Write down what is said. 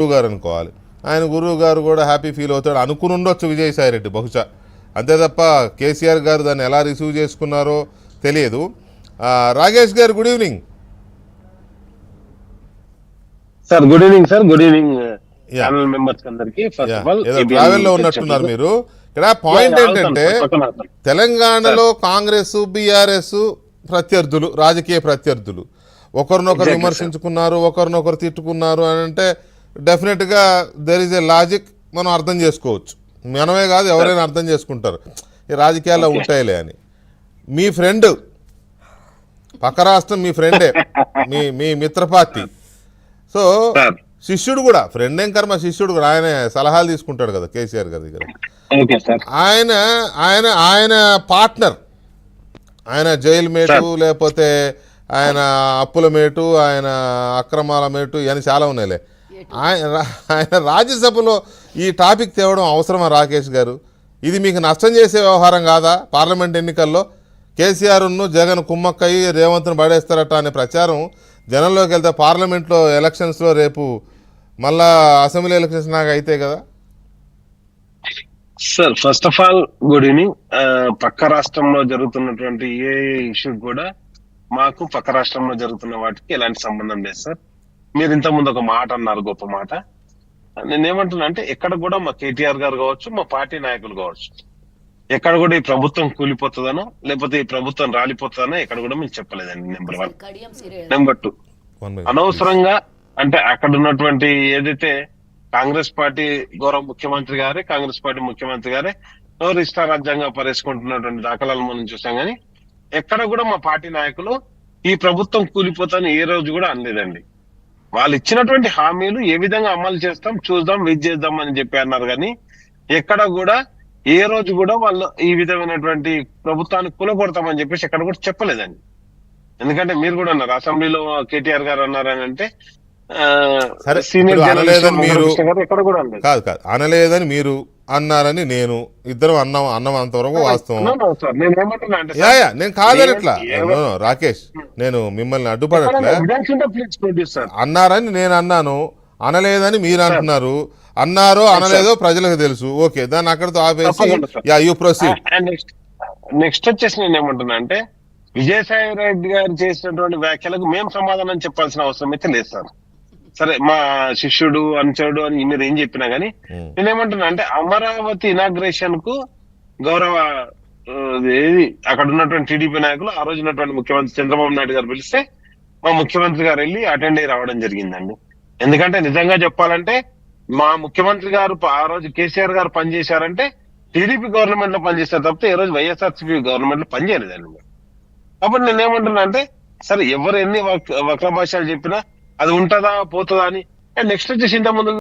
గురువు గారు అనుకోవాలి. ఆయన గురువు గారు కూడా హ్యాపీ ఫీల్ అవుతాడు అనుకుని ఉండొచ్చు విజయసాయి రెడ్డి బహుశా. అంతే తప్ప కేసీఆర్ గారు దాన్ని ఎలా రిసీవ్ చేసుకున్నారో తెలియదు. రాకేష్ గారు good evening sir. Good evening sir. Good evening channel members అందరికి. ఫస్ట్ ఆఫ్ ఆల్ ఏదో ట్రావెల్లో ఉన్నట్టున్నారు మీరు. ఇక్కడ పాయింట్ ఏంటంటే తెలంగాణలో కాంగ్రెస్ బీఆర్ఎస్ ప్రత్యర్థులు, రాజకీయ ప్రత్యర్థులు ఒకరినొకరు విమర్శించుకున్నారు, ఒకరినొకరు తిట్టుకున్నారు అని అంటే డెఫినెట్గా దెర్ ఈజ్ ఏ లాజిక్, మనం అర్థం చేసుకోవచ్చు. మనమే కాదు ఎవరైనా అర్థం చేసుకుంటారు ఈ రాజకీయాల్లో ఉంటాయిలే అని. మీ ఫ్రెండ్ పక్క రాష్ట్రం మీ ఫ్రెండే, మీ మీ మిత్ర పార్టీ. సో శిష్యుడు కూడా, ఫ్రెండ్ ఏం కర్మ, శిష్యుడు కూడా ఆయన సలహాలు తీసుకుంటాడు కదా కేసీఆర్ గారి దగ్గర. ఆయన ఆయన ఆయన పార్ట్నర్, ఆయన జైలు మేటు, లేకపోతే ఆయన అప్పుల మేటు, ఆయన అక్రమాల మేటు, ఇవన్నీ చాలా ఉన్నాయిలే. ఆయన రాజ్యసభలో ఈ టాపిక్ తేవడం అవసరమా రాకేష్ గారు? ఇది మీకు నష్టం చేసే వ్యవహారం కాదా? పార్లమెంట్ ఎన్నికల్లో కేసీఆర్ను జగన్ కుమ్మక్కయ్యి రేవంత్ను పడేస్తారట అనే ప్రచారం జనంలోకి వెళ్తే పార్లమెంట్లో ఎలక్షన్స్లో రేపు మళ్ళా అసెంబ్లీ ఎలక్షన్స్ నాకు అయితే కదా sir. First of all good evening. పక్క రాష్ట్రంలో జరుగుతున్నటువంటి ఏ ఇష్యూ కూడా మాకు పక్క రాష్ట్రంలో జరుగుతున్న వాటికి ఎలాంటి సంబంధం లేదు సార్. మీరు ఇంత ముందు ఒక మాట అన్నారు, గొప్ప మాట. నేనేమంటున్నా అంటే ఎక్కడ కూడా మా కేటీఆర్ గారు కావచ్చు, మా పార్టీ నాయకులు కావచ్చు, ఎక్కడ కూడా ఈ ప్రభుత్వం కూలిపోతుందనో లేకపోతే ఈ ప్రభుత్వం రాలిపోతుందనో ఎక్కడ కూడా మేము చెప్పలేదండి. నెంబర్ 1. నెంబర్ 2, అనవసరంగా అంటే అక్కడ ఉన్నటువంటి ఏదైతే కాంగ్రెస్ పార్టీ గౌరవ ముఖ్యమంత్రి గారే, కాంగ్రెస్ పార్టీ ముఖ్యమంత్రి గారే నోరు ఇష్టారాజ్యంగా పరేసుకుంటున్నటువంటి దాఖలాలు మనం చూసాం. కానీ ఎక్కడ కూడా మా పార్టీ నాయకులు ఈ ప్రభుత్వం కూలిపోతాని ఏ రోజు కూడా అనలేదండి. వాళ్ళు ఇచ్చినటువంటి హామీలు ఏ విధంగా అమలు చేస్తాం, చూద్దాం, వెయిట్ చేద్దాం అని చెప్పి అన్నారు. కానీ ఎక్కడ కూడా ఏ రోజు కూడా వాళ్ళు ఈ విధమైనటువంటి ప్రభుత్వాన్ని కూలగొడతామని చెప్పేసి ఎక్కడ కూడా చెప్పలేదండి. ఎందుకంటే మీరు కూడా అన్నారు అసెంబ్లీలో కేటీఆర్ గారు అన్నారని అంటే సీనియర్ ఎక్కడ కూడా కాదు కాదు అనలేదని మీరు అన్నారని నేను ఇద్దరం అన్నం అంతవరకు వాస్తవం. నేను కాదని ఇట్లా రాకేష్, నేను మిమ్మల్ని అడ్డుపడట్లే. అన్నారని నేను అన్నాను, అనలేదని మీరు అంటున్నారు. అన్నారో అనలేదో ప్రజలకు తెలుసు. ఓకే, దాన్ని అక్కడితో ఆపేసి యూ ప్రొసీడ్. నెక్స్ట్ వచ్చేసి నేను ఏమంటున్నా అంటే విజయసాయి రెడ్డి గారు చేసినటువంటి వ్యాఖ్యలకు మేము సమాధానం చెప్పాల్సిన అవసరం అయితే లేదు సార్. సరే, మా శిష్యుడు అనుచరుడు అని మీరు ఏం చెప్పినా గానీ నేనేమంటున్నా అంటే అమరావతి ఇనాగ్రేషన్ కు గౌరవ ఏది అక్కడ ఉన్నటువంటి టీడీపీ నాయకులు, ఆ రోజు ఉన్నటువంటి ముఖ్యమంత్రి చంద్రబాబు నాయుడు గారు పిలిస్తే మా ముఖ్యమంత్రి గారు వెళ్ళి అటెండ్ అయ్యి రావడం జరిగిందండి. ఎందుకంటే నిజంగా చెప్పాలంటే మా ముఖ్యమంత్రి గారు ఆ రోజు కేసీఆర్ గారు పనిచేశారంటే టీడీపీ గవర్నమెంట్ లో పనిచేశారు తప్పితే ఏ రోజు వైఎస్ఆర్సీపీ గవర్నమెంట్ లో పనిచేయలేదండి. కాబట్టి నేనేమంటున్నా అంటే సరే, ఎవరు ఎన్ని వక్ర భాషలు చెప్పినా అది ఉంటుందా పోతుందా అని. నెక్స్ట్ వచ్చేసి ఇంత ముందు